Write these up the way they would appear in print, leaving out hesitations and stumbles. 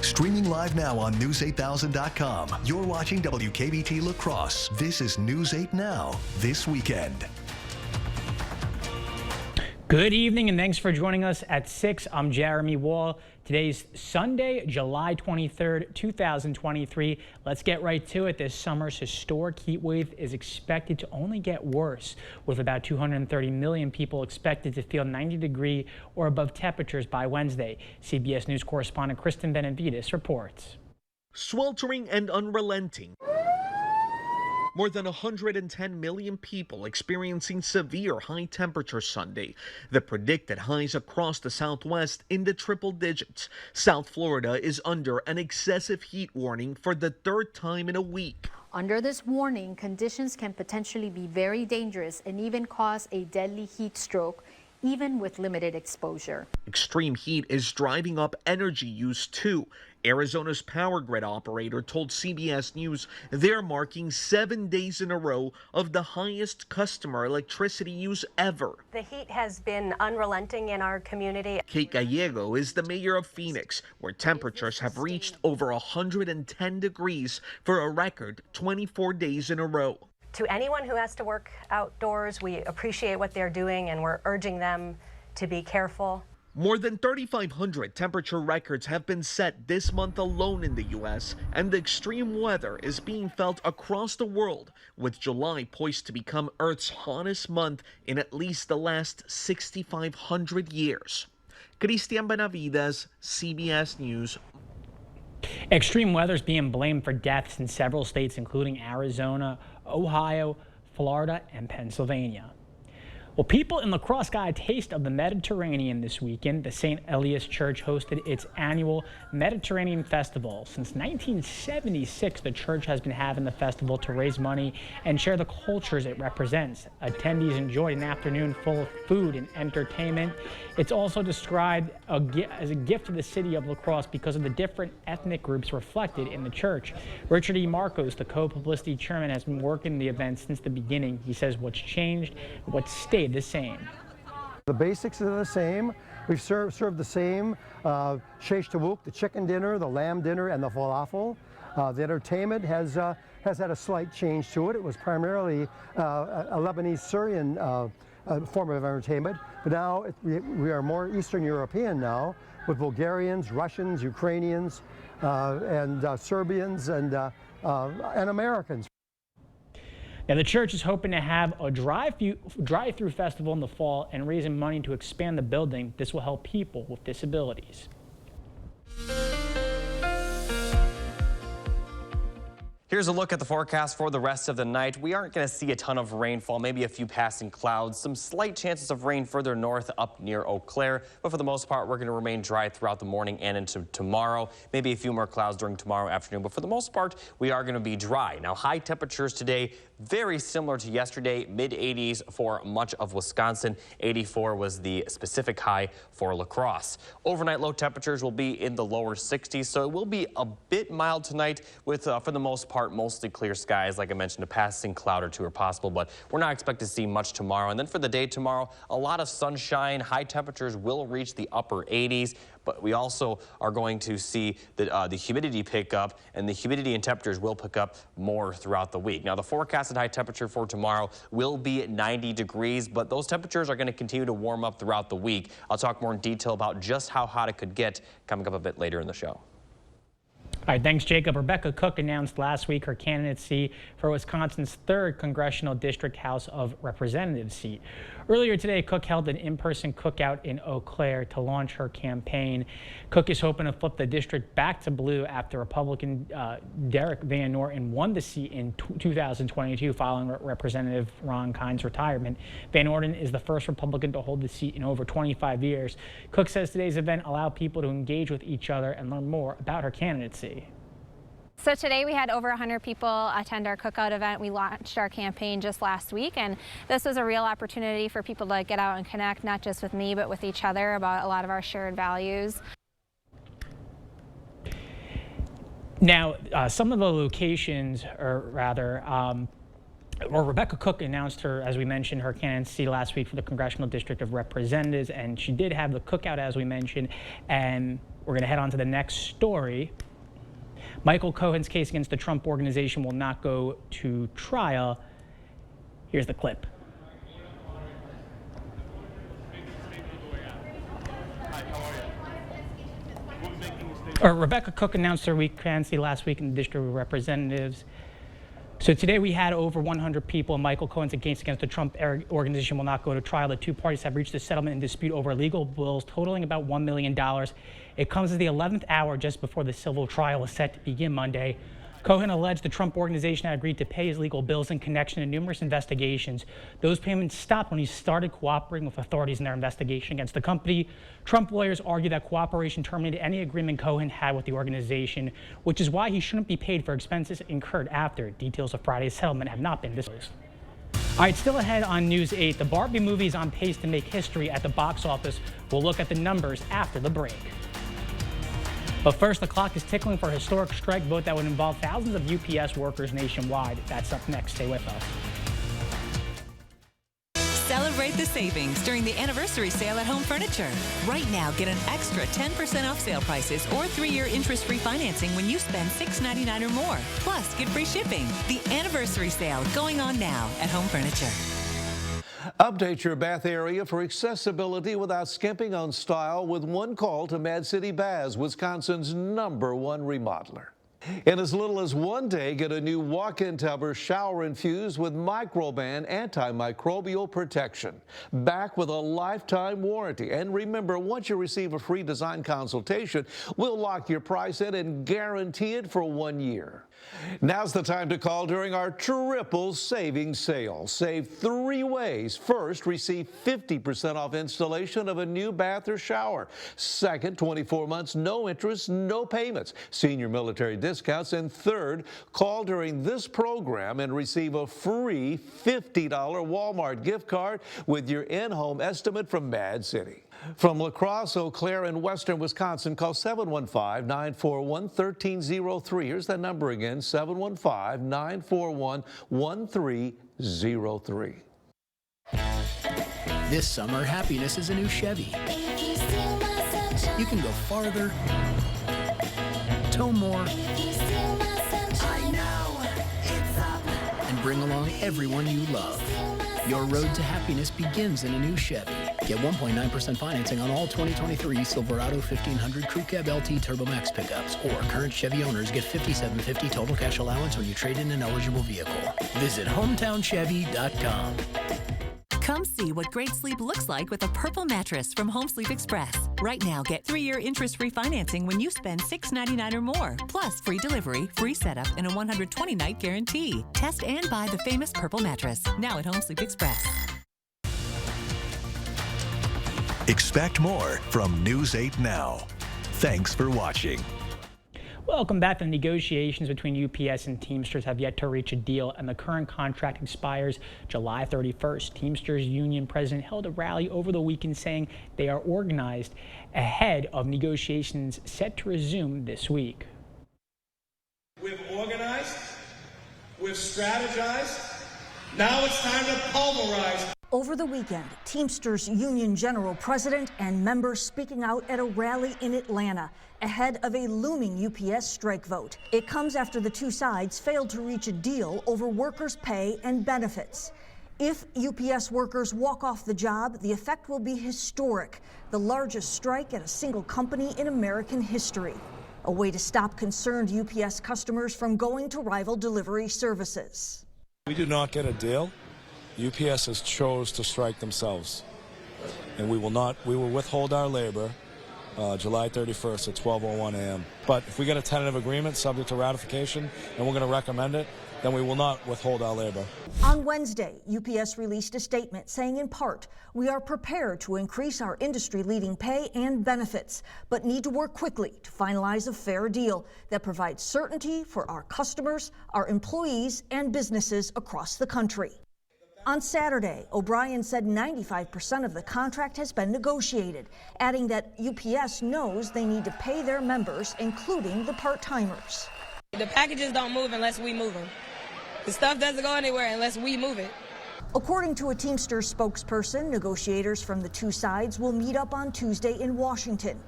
Streaming live now on News8000.com. You're watching WKBT La Crosse. This is News 8 Now, this weekend. Good evening and thanks for joining us at 6. I'm Jeremy Wall. Today's Sunday, July 23rd, 2023. Let's get right to it. This summer's historic heat wave is expected to only get worse, with about 230 million people expected to feel 90-degree or above temperatures by Wednesday. CBS News correspondent Kristen Benavides reports. Sweltering and unrelenting. More than 110 million people experiencing severe high temperatures Sunday. The predicted highs across the Southwest in the triple digits. South Florida is under an excessive heat warning for the third time in a week. Under this warning, conditions can potentially be very dangerous and even cause a deadly heat stroke, even with limited exposure. Extreme heat is driving up energy use too. Arizona's power grid operator told CBS News they're marking 7 days in a row of the highest customer electricity use ever. The heat has been unrelenting in our community. Kate Gallego is the mayor of Phoenix, where temperatures have reached over 110 degrees for a record 24 days in a row. To anyone who has to work outdoors, we appreciate what they're doing and we're urging them to be careful. More than 3,500 temperature records have been set this month alone in the U.S., and the extreme weather is being felt across the world, with July poised to become Earth's hottest month in at least the last 6,500 years. Christian Benavides, CBS News. Extreme weather is being blamed for deaths in several states, including Arizona, Ohio, Florida, and Pennsylvania. Well, people in La Crosse got a taste of the Mediterranean this weekend. The St. Elias Church hosted its annual Mediterranean Festival. Since 1976, the church has been having the festival to raise money and share the cultures it represents. Attendees enjoyed an afternoon full of food and entertainment. It's also described as a gift to the city of La Crosse because of the different ethnic groups reflected in the church. Richard E. Marcos, the co-publicity chairman, has been working the event since the beginning. He says what's changed and what's stayed the same. The basics are the same. We've served the same sheish tawuk, the chicken dinner, the lamb dinner, and the falafel. The entertainment has had a slight change to it. It was primarily a Lebanese Syrian form of entertainment, but now we are more Eastern European now, with Bulgarians, Russians, Ukrainians, and Serbians and Americans. Now, the church is hoping to have a drive-through festival in the fall and raising money to expand the building. This will help people with disabilities. Here's a look at the forecast for the rest of the night. We aren't going to see a ton of rainfall, maybe a few passing clouds, some slight chances of rain further north up near Eau Claire. But for the most part, we're going to remain dry throughout the morning and into tomorrow. Maybe a few more clouds during tomorrow afternoon. But for the most part, we are going to be dry. Now, high temperatures today, very similar to yesterday, mid-80s for much of Wisconsin. 84 was the specific high for La Crosse. Overnight low temperatures will be in the lower 60s, so it will be a bit mild tonight with, for the most part, mostly clear skies. Like I mentioned, a passing cloud or two are possible, but we're not expecting to see much tomorrow. And then for the day tomorrow, a lot of sunshine. High temperatures will reach the upper 80s, but we also are going to see the humidity pick up, and the humidity and temperatures will pick up more throughout the week. Now, the forecasted high temperature for tomorrow will be at 90 degrees, but those temperatures are going to continue to warm up throughout the week. I'll talk more in detail about just how hot it could get coming up a bit later in the show. All right, thanks, Jacob. Rebecca Cook announced last week her candidacy for Wisconsin's 3rd Congressional District House of Representatives seat. Earlier today, Cook held an in-person cookout in Eau Claire to launch her campaign. Cook is hoping to flip the district back to blue after Republican Derek Van Norton won the seat in 2022 following Representative Ron Kind's retirement. Van Norton is the first Republican to hold the seat in over 25 years. Cook says today's event allowed people to engage with each other and learn more about her candidacy. So today we had over 100 people attend our cookout event. We launched our campaign just last week, and this was a real opportunity for people to get out and connect, not just with me, but with each other about a lot of our shared values. Now, some of the locations, or rather, Rebecca Cook announced her, as we mentioned, her candidacy last week for the Congressional District of Representatives, and she did have the cookout, as we mentioned, and We're going to head on to the next story. Michael Cohen's case against the Trump Organization will not go to trial. Here's the clip. Rebecca Cook announced her candidacy last week in the District of Representatives. So today we had over 100 people. Michael Cohen's case against the Trump Organization will not go to trial. The two parties have reached a settlement in dispute over legal bills totaling about $1 million. It comes at the 11th hour just before the civil trial is set to begin Monday. Cohen alleged the Trump Organization had agreed to pay his legal bills in connection to numerous investigations. Those payments stopped when he started cooperating with authorities in their investigation against the company. Trump lawyers argue that cooperation terminated any agreement Cohen had with the organization, which is why he shouldn't be paid for expenses incurred after. Details of Friday's settlement have not been disclosed. All right, still ahead on News 8, the Barbie movie is on pace to make history at the box office. We'll look at the numbers after the break. But first, the clock is tickling for a historic strike vote that would involve thousands of UPS workers nationwide. That's up next. Stay with us. Celebrate the savings during the anniversary sale at Home Furniture. Right now, get an extra 10% off sale prices or 3-year interest-free financing when you spend $6.99 or more. Plus, get free shipping. The anniversary sale going on now at Home Furniture. Update your bath area for accessibility without skimping on style with one call to Mad City Baths, Wisconsin's #1 remodeler. In as little as one day, get a new walk-in tub or shower infused with Microban antimicrobial protection. Back with a lifetime warranty. And remember, once you receive a free design consultation, we'll lock your price in and guarantee it for 1 year. Now's the time to call during our triple savings sale. Save 3 ways. First, receive 50% off installation of a new bath or shower. Second, 24 months, no interest, no payments, senior military discounts. And third, call during this program and receive a free $50 Walmart gift card with your in-home estimate from Mad City. From La Crosse, Eau Claire, and western Wisconsin, call 715-941-1303. Here's that number again, 715-941-1303. This summer, happiness is a new Chevy. You can go farther, tow more, and bring along everyone you love. Your road to happiness begins in a new Chevy. Get 1.9% financing on all 2023 Silverado 1500 Crew Cab LT Turbo Max pickups, or current Chevy owners get $5,750 total cash allowance when you trade in an eligible vehicle. Visit HometownChevy.com. Come see what great sleep looks like with a Purple mattress from Home Sleep Express. Right now, get 3-year interest-free financing when you spend $6.99 or more. Plus, free delivery, free setup, and a 120-night guarantee. Test and buy the famous Purple mattress. Now at Home Sleep Express. Expect more from News 8 Now. Thanks for watching. Welcome back. The negotiations between UPS and Teamsters have yet to reach a deal, and the current contract expires July 31st. Teamsters Union president held a rally over the weekend saying they are organized ahead of negotiations set to resume this week. We've organized, we've strategized, now it's time to pulverize. Over the weekend, Teamsters Union General President and members speaking out at a rally in Atlanta ahead of a looming UPS strike vote. It comes after the two sides failed to reach a deal over workers' pay and benefits. If UPS workers walk off the job, the effect will be historic, the largest strike at a single company in American history. A way to stop concerned UPS customers from going to rival delivery services. We do not get a deal. UPS has chose to strike themselves, and we will withhold our labor July 31st at 12:01 a.m. But if we get a tentative agreement subject to ratification and we're going to recommend it, then we will not withhold our labor. On Wednesday, UPS released a statement saying in part, we are prepared to increase our industry-leading pay and benefits, but need to work quickly to finalize a fair deal that provides certainty for our customers, our employees, and businesses across the country. On Saturday, O'Brien said 95% of the contract has been negotiated, adding that UPS knows they need to pay their members, including the part-timers. The packages don't move unless we move them. The stuff doesn't go anywhere unless we move it. According to a Teamsters spokesperson, negotiators from the two sides will meet up on Tuesday in Washington.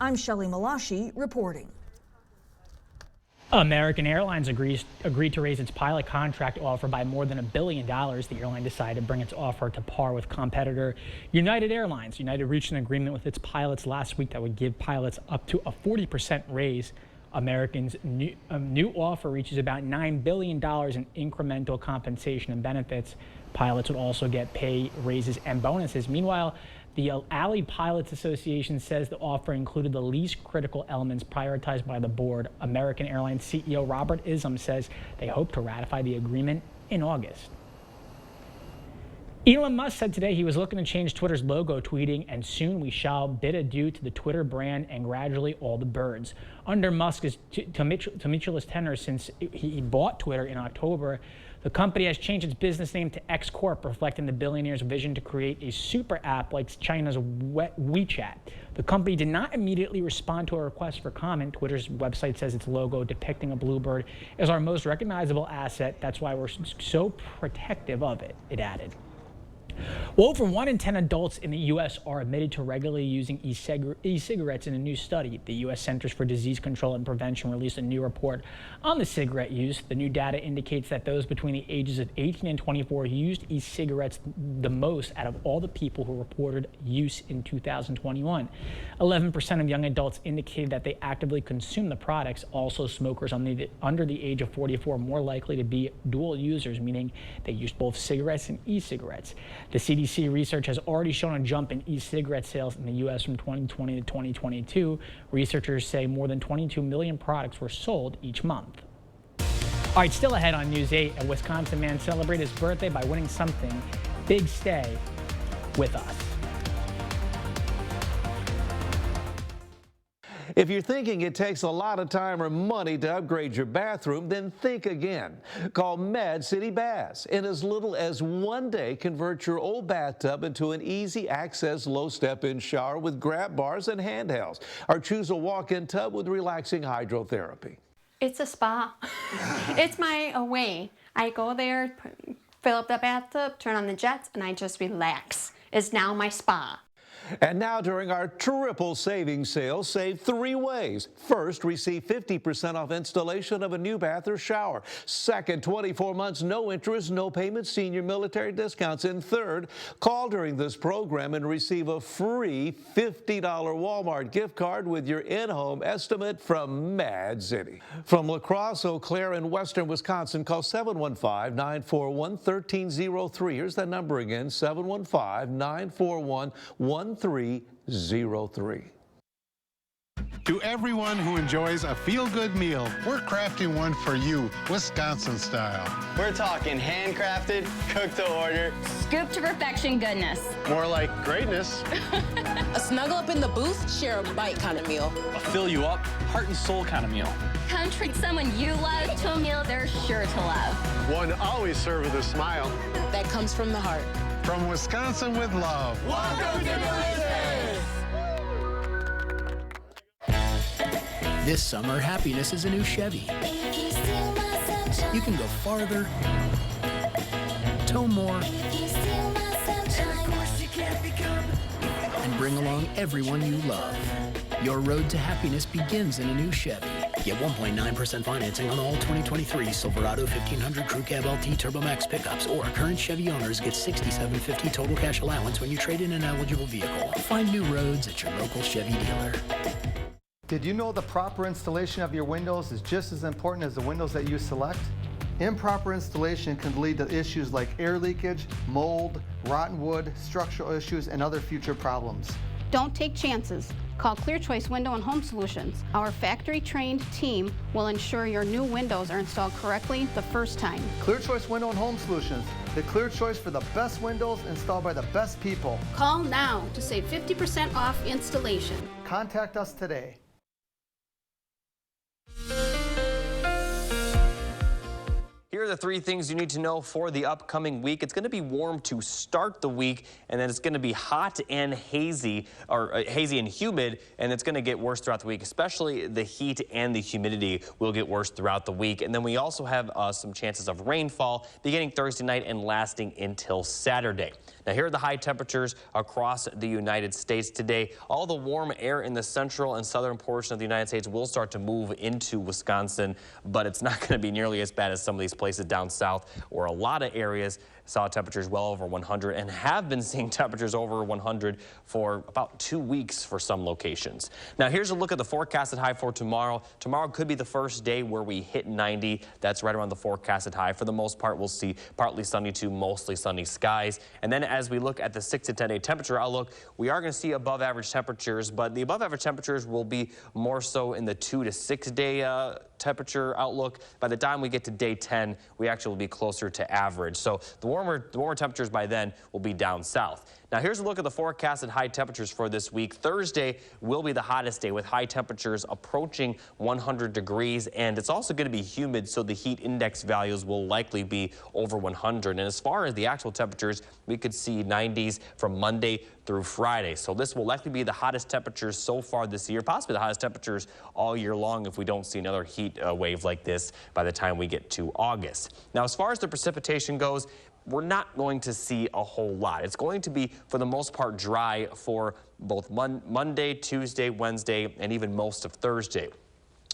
I'm Shelley Malashi reporting. American Airlines agreed to raise its pilot contract offer by more than $1 billion. The airline decided to bring its offer to par with competitor United Airlines. United reached an agreement with its pilots last week that would give pilots up to a 40% raise. American's new offer reaches about $9 billion in incremental compensation and benefits. Pilots would also get pay raises and bonuses. Meanwhile, the Allied Pilots Association says the offer included the least critical elements prioritized by the board. American Airlines CEO Robert Isom says they hope to ratify the agreement in August. Elon Musk said today he was looking to change Twitter's logo, tweeting, "And soon we shall bid adieu to the Twitter brand and gradually all the birds." Under Musk's tumultuous tenure since he bought Twitter in October, the company has changed its business name to X Corp, reflecting the billionaire's vision to create a super app like China's WeChat. The company did not immediately respond to a request for comment. Twitter's website says its logo depicting a bluebird is our most recognizable asset. That's why we're so protective of it, it added. Well, over 1 in 10 adults in the U.S. are admitted to regularly using e-cigarettes in a new study. The U.S. Centers for Disease Control and Prevention released a new report on the cigarette use. The new data indicates that those between the ages of 18 and 24 used e-cigarettes the most out of all the people who reported use in 2021. 11% of young adults indicated that they actively consume the products. Also, smokers under the age of 44 are more likely to be dual users, meaning they use both cigarettes and e-cigarettes. The CDC research has already shown a jump in e-cigarette sales in the U.S. from 2020 to 2022. Researchers say more than 22 million products were sold each month. All right, still ahead on News 8, a Wisconsin man celebrated his birthday by winning something big. Stay with us. If you're thinking it takes a lot of time or money to upgrade your bathroom, then think again. Call Mad City Baths. In as little as 1 day, convert your old bathtub into an easy access low step-in shower with grab bars and handhelds. Or choose a walk-in tub with relaxing hydrotherapy. It's a spa. It's my way. I go there, fill up the bathtub, turn on the jets, and I just relax. It's now my spa. And now during our triple savings sale, save 3 ways. First, receive 50% off installation of a new bath or shower. Second, 24 months, no interest, no payment, senior military discounts. And third, call during this program and receive a free $50 Walmart gift card with your in-home estimate from Mad City. From La Crosse, Eau Claire, and western Wisconsin, call 715-941-1303. Here's that number again, 715-941-1303. To everyone who enjoys a feel-good meal, we're crafting one for you, Wisconsin style. We're talking handcrafted, cooked to order, scoop to perfection goodness. More like greatness. A snuggle up in the booth, share a bite kind of meal. A fill you up, heart and soul kind of meal. Come treat someone you love to a meal they're sure to love. One always served with a smile. That comes from the heart. From Wisconsin with love. Welcome to Delicious! This summer, happiness is a new Chevy. You can go farther, tow more, and bring along everyone you love. Your road to happiness begins in a new Chevy. Get 1.9% financing on all 2023 Silverado 1500 Crew Cab LT Turbo Max pickups, or current Chevy owners get $6,750 total cash allowance when you trade in an eligible vehicle. Find new roads at your local Chevy dealer. Did you know the proper installation of your windows is just as important as the windows that you select? Improper installation can lead to issues like air leakage, mold, rotten wood, structural issues, and other future problems. Don't take chances. Call Clear Choice Window and Home Solutions. Our factory-trained team will ensure your new windows are installed correctly the first time. Clear Choice Window and Home Solutions, the clear choice for the best windows installed by the best people. Call now to save 50% off installation. Contact us today. Here are the 3 things you need to know for the upcoming week. It's going to be warm to start the week, and then it's going to be hot and hazy, or hazy and humid, and it's going to get worse throughout the week, especially the heat and the humidity will get worse throughout the week. And then we also have some chances of rainfall beginning Thursday night and lasting until Saturday. Now, here are the high temperatures across the United States today. All the warm air in the central and southern portion of the United States will start to move into Wisconsin, but it's not going to be nearly as bad as some of these places down south, where a lot of areas saw temperatures well over 100 and have been seeing temperatures over 100 for about 2 weeks for some locations. Now, here's a look at the forecasted high for tomorrow. Tomorrow could be the first day where we hit 90. That's right around the forecasted high. For the most part, we'll see partly sunny to mostly sunny skies. And then as we look at the 6 to 10 day temperature outlook, we are going to see above average temperatures, but the above average temperatures will be more so in the 2 to 6 day temperature outlook. By the time we get to day 10, we actually will be closer to average. So the warmer temperatures by then will be down south. Now, here's a look at the forecasted high temperatures for this week. Thursday will be the hottest day with high temperatures approaching 100 degrees, and it's also going to be humid, so the heat index values will likely be over 100. And as far as the actual temperatures, we could see 90s from Monday through Friday. So this will likely be the hottest temperatures so far this year, possibly the hottest temperatures all year long if we don't see another heat wave like this by the time we get to August. Now, as far as the precipitation goes, we're not going to see a whole lot. It's going to be, for the most part, dry for both Monday, Tuesday, Wednesday, and even most of Thursday.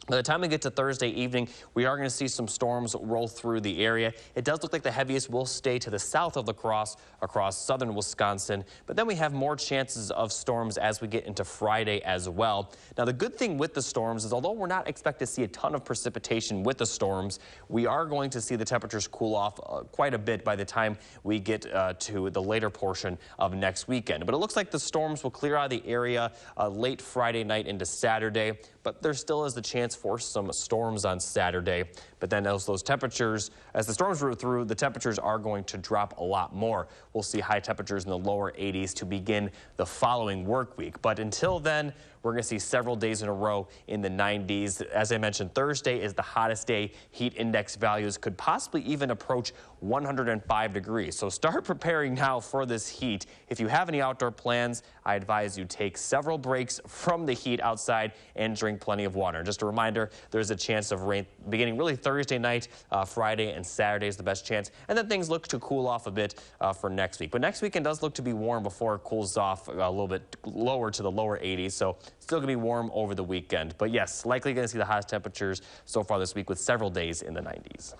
By the time we get to Thursday evening, we are going to see some storms roll through the area. It does look like the heaviest will stay to the south of La Crosse, across southern Wisconsin, but then we have more chances of storms as we get into Friday as well. Now, the good thing with the storms is, although we're not expected to see a ton of precipitation with the storms, we are going to see the temperatures cool off quite a bit by the time we get to the later portion of next weekend. But it looks like the storms will clear out of the area late Friday night into Saturday, but there still is the chance for some storms on Saturday. But then as those temperatures, as the storms roll through, the temperatures are going to drop a lot more. We'll see high temperatures in the lower 80s to begin the following work week. But until then, we're going to see several days in a row in the 90s. As I mentioned, Thursday is the hottest day. Heat index values could possibly even approach 105 degrees. So start preparing now for this heat. If you have any outdoor plans, I advise you take several breaks from the heat outside and drink plenty of water. Just a reminder, there's a chance of rain beginning really Thursday night, Friday and Saturday is the best chance. And then things look to cool off a bit for next week. But next weekend does look to be warm before it cools off a little bit lower to the lower 80s. So still going to be warm over the weekend. But yes, likely going to see the hottest temperatures so far this week with several days in the 90s.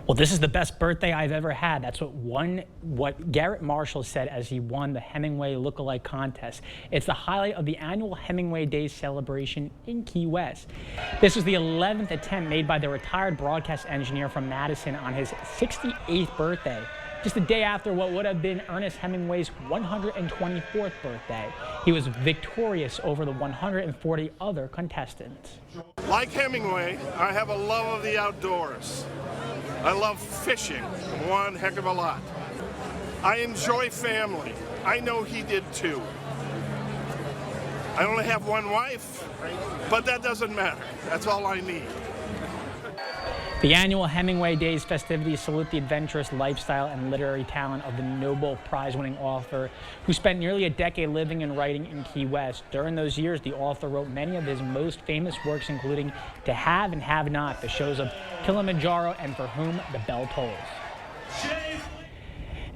Well, this is the best birthday I've ever had. That's what Garrett Marshall said as he won the Hemingway Lookalike Contest. It's the highlight of the annual Hemingway Days celebration in Key West. This was the 11th attempt made by the retired broadcast engineer from Madison on his 68th birthday, just a day after what would have been Ernest Hemingway's 124th birthday. He was victorious over the 140 other contestants. Like Hemingway, I have a love of the outdoors. I love fishing one heck of a lot. I enjoy family. I know he did too. I only have one wife, but that doesn't matter. That's all I need. The annual Hemingway Days festivities salute the adventurous lifestyle and literary talent of the Nobel Prize-winning author who spent nearly a decade living and writing in Key West. During those years, the author wrote many of his most famous works, including To Have and Have Not, the shows of Kilimanjaro, and For Whom the Bell Tolls.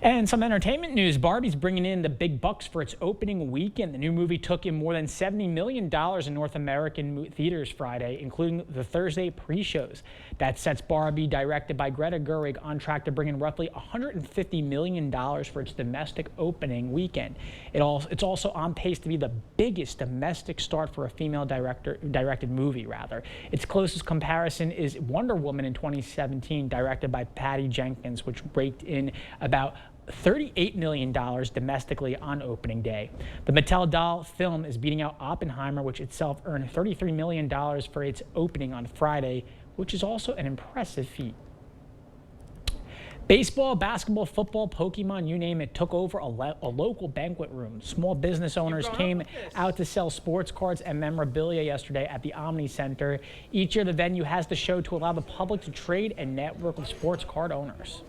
And some entertainment news. Barbie's bringing in the big bucks for its opening weekend. The new movie took in more than $70 million in North American theaters Friday, including the Thursday pre-shows. That sets Barbie, directed by Greta Gerwig, on track to bring in roughly $150 million for its domestic opening weekend. It's also on pace to be the biggest domestic start for a female directed movie. Its closest comparison is Wonder Woman in 2017, directed by Patty Jenkins, which raked in about $38 million domestically on opening day. The Mattel doll film is beating out Oppenheimer, which itself earned $33 million for its opening on Friday, which is also an impressive feat. Baseball, basketball, football, Pokemon, you name it, took over a local banquet room. Small business owners came out to sell sports cards and memorabilia yesterday at the Omni Center. Each year, the venue has the show to allow the public to trade and network with sports card owners.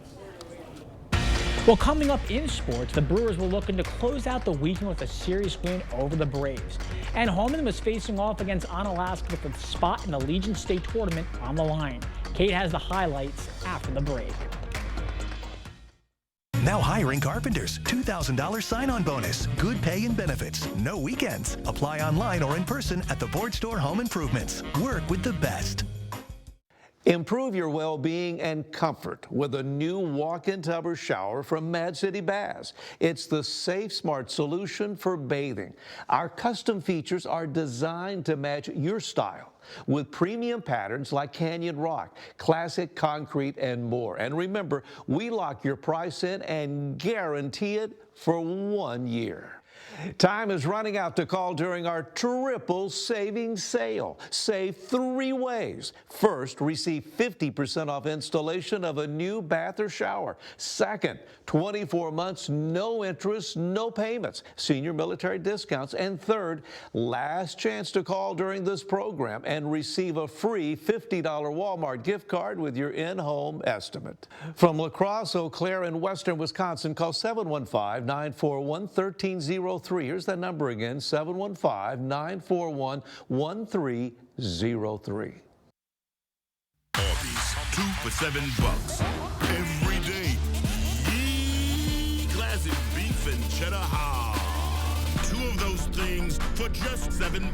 Well, coming up in sports, the Brewers were looking to close out the weekend with a series win over the Braves. And Holman was facing off against Onalaska with a spot in the Legion State Tournament on the line. Kate has the highlights after the break. Now hiring carpenters. $2,000 sign-on bonus. Good pay and benefits. No weekends. Apply online or in person at the Ford Store Home Improvements. Work with the best. Improve your well-being and comfort with a new walk-in tub or shower from Mad City Baths. It's the safe, smart solution for bathing. Our custom features are designed to match your style with premium patterns like Canyon Rock, classic concrete, and more. And remember, we lock your price in and guarantee it for 1 year. Time is running out to call during our triple savings sale. Save 3 ways. First, receive 50% off installation of a new bath or shower. Second, 24 months, no interest, no payments, senior military discounts. And third, last chance to call during this program and receive a free $50 Walmart gift card with your in-home estimate. From La Crosse, Eau Claire, and Western Wisconsin, call 715-941-1303. Here's that number again, 715-941-1303. Arby's, 2 for $7 every day. Yee! Classic beef and cheddar hard. 2 of those things for just $7.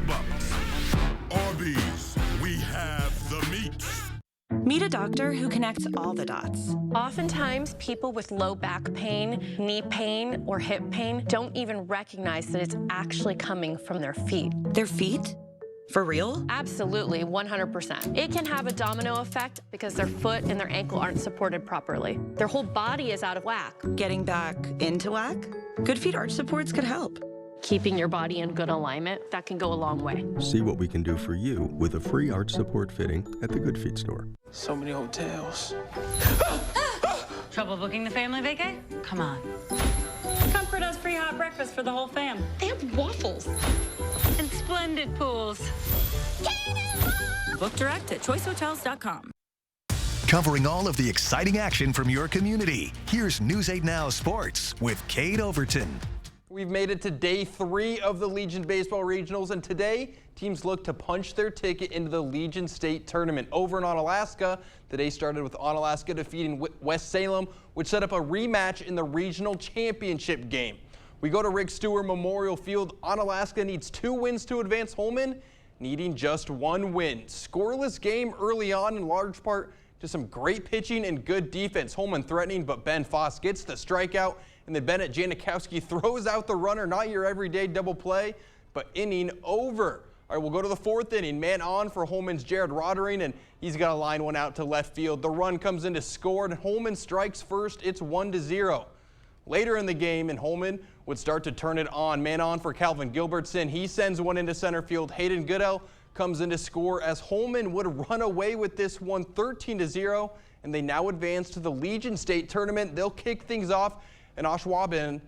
Arby's, we have the meat. Meet a doctor who connects all the dots. Oftentimes, people with low back pain, knee pain, or hip pain don't even recognize that it's actually coming from their feet. Their feet? For real? Absolutely, 100%. It can have a domino effect because their foot and their ankle aren't supported properly. Their whole body is out of whack. Getting back into whack? Good Feet arch supports could help. Keeping your body in good alignment, that can go a long way. See what we can do for you with a free arch support fitting at the Good Feet store. So many hotels. Trouble booking the family vacay? Come on. Comfort does free hot breakfast for the whole fam. They have waffles. And splendid pools. Book direct at choicehotels.com. Covering all of the exciting action from your community. Here's News 8 Now Sports with Kate Overton. We've made it to day 3 of the Legion Baseball Regionals, and today teams look to punch their ticket into the Legion State Tournament. Over in Onalaska, the day started with Onalaska defeating West Salem, which set up a rematch in the regional championship game. We go to Rick Stewart Memorial Field. Onalaska needs 2 wins to advance. Holman needing just 1 win. Scoreless game early on, in large part to some great pitching and good defense. Holman threatening, but Ben Foss gets the strikeout. And then Bennett Janikowski throws out the runner. Not your everyday double play, but inning over. All right, we'll go to the 4th inning. Man on for Holman's Jared Roddering, and he's got to line one out to left field. The run comes in to score, and Holman strikes first. It's 1-0. Later in the game, and Holman would start to turn it on. Man on for Calvin Gilbertson. He sends one into center field. Hayden Goodell comes in to score as Holman would run away with this one 13-0, and they now advance to the Legion State Tournament. They'll kick things off in Ashwaubenon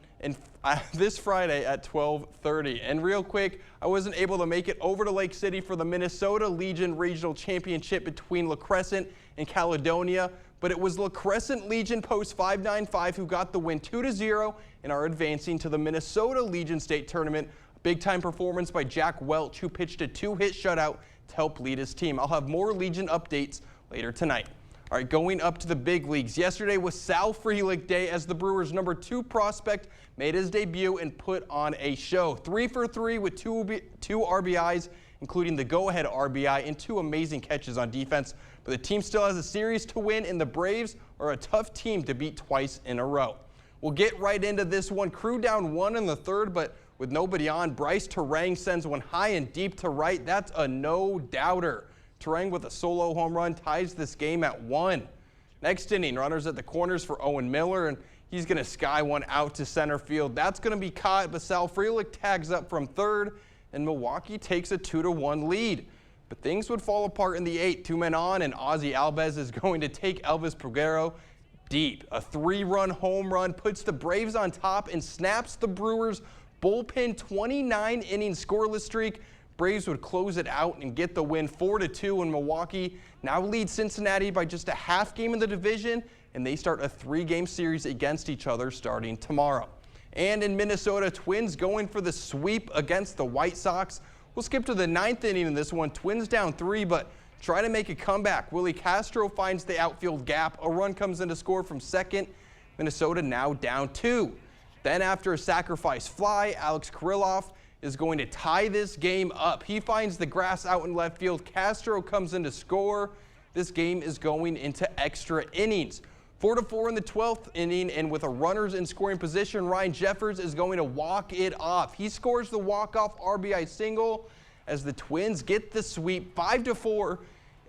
this Friday at 12:30. And real quick, I wasn't able to make it over to Lake City for the Minnesota Legion Regional Championship between La Crescent and Caledonia, but it was La Crescent Legion Post 595 who got the win 2-0 and are advancing to the Minnesota Legion State Tournament. A big-time performance by Jack Welch, who pitched a 2-hit shutout to help lead his team. I'll have more Legion updates later tonight. All right, going up to the big leagues. Yesterday was Sal Frelick Day as the Brewers' #2 prospect made his debut and put on a show. 3 for 3 with two RBIs, including the go-ahead RBI and 2 amazing catches on defense. But the team still has a series to win, and the Braves are a tough team to beat twice in a row. We'll get right into this one. Crew down 1 in the 3rd, but with nobody on, Bryce Terang sends one high and deep to right. That's a no-doubter. Terang with a solo home run ties this game at 1. Next inning, runners at the corners for Owen Miller, and he's going to sky one out to center field. That's going to be caught, but Sal Frelick tags up from 3rd, and Milwaukee takes a 2-1 lead. But things would fall apart in the 8th. 2 men on, and Ozzy Alves is going to take Elvis Peguero deep. A 3-run home run puts the Braves on top and snaps the Brewers' bullpen 29-inning scoreless streak. Braves would close it out and get the win 4-2, and Milwaukee now leads Cincinnati by just a half game in the division, and they start a 3-game series against each other starting tomorrow. And in Minnesota, Twins going for the sweep against the White Sox. We'll skip to the 9th inning in this one. Twins down 3, but try to make a comeback. Willie Castro finds the outfield gap. A run comes in to score from 2nd. Minnesota now down 2. Then after a sacrifice fly, Alex Kirilloff is going to tie this game up. He finds the grass out in left field. Castro comes in to score. This game is going into extra innings. 4-4 in the 12th inning, and with a runners in scoring position, Ryan Jeffers is going to walk it off. He scores the walk-off RBI single as the Twins get the sweep 5-4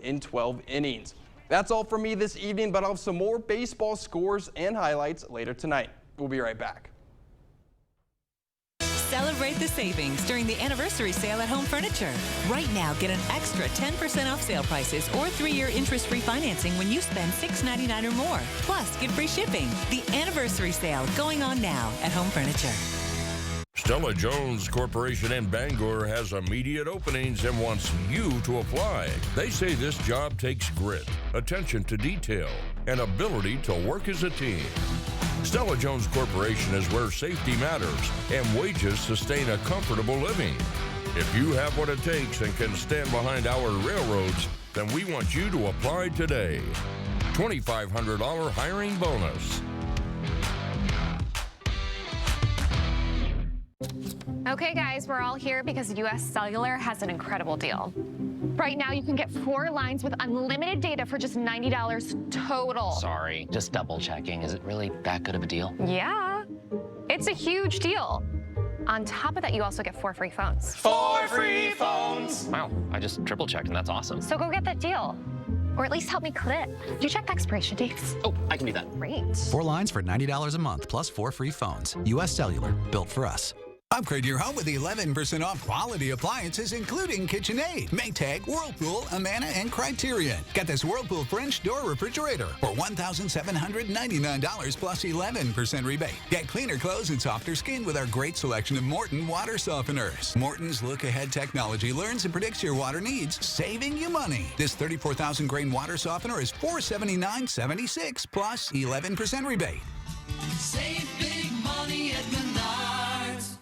in 12 innings. That's all from me this evening, but I'll have some more baseball scores and highlights later tonight. We'll be right back. Celebrate the savings during the anniversary sale at Home Furniture. Right now, get an extra 10% off sale prices or 3-year interest-free financing when you spend $6.99 or more. Plus, get free shipping. The anniversary sale going on now at Home Furniture. Stella Jones Corporation in Bangor has immediate openings and wants you to apply. They say this job takes grit, attention to detail, and ability to work as a team. Stella Jones Corporation is where safety matters and wages sustain a comfortable living. If you have what it takes and can stand behind our railroads, then we want you to apply today. $2,500 hiring bonus. Okay guys, we're all here because US Cellular has an incredible deal. Right now you can get 4 lines with unlimited data for just $90 total. Sorry, just double checking. Is it really that good of a deal? Yeah, it's a huge deal. On top of that, you also get 4 free phones. 4 free phones! Wow, I just triple checked and that's awesome. So go get that deal. Or at least help me click. You check expiration dates. Oh, I can do that. Great. 4 lines for $90 a month plus 4 free phones. US Cellular, built for us. Upgrade your home with 11% off quality appliances, including KitchenAid, Maytag, Whirlpool, Amana, and Criterion. Get this Whirlpool French door refrigerator for $1,799 plus 11% rebate. Get cleaner clothes and softer skin with our great selection of Morton water softeners. Morton's look-ahead technology learns and predicts your water needs, saving you money. This 34,000 grain water softener is $479.76 plus 11% rebate. Save big money at Menards.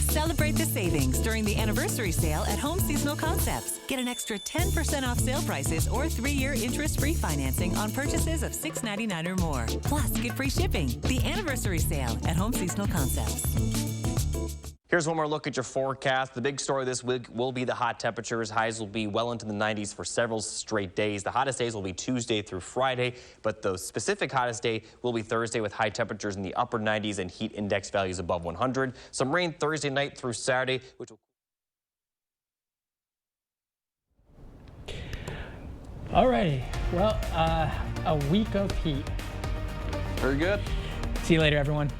Celebrate the savings during the anniversary sale at Home Seasonal Concepts. Get an extra 10% off sale prices or 3-year interest-free financing on purchases of $6.99 or more. Plus, get free shipping. The anniversary sale at Home Seasonal Concepts. Here's one more look at your forecast. The big story this week will be the hot temperatures. Highs will be well into the 90s for several straight days. The hottest days will be Tuesday through Friday, but the specific hottest day will be Thursday with high temperatures in the upper 90s and heat index values above 100. Some rain Thursday night through Saturday, which will... Alrighty, well, a week of heat. Very good. See you later, everyone.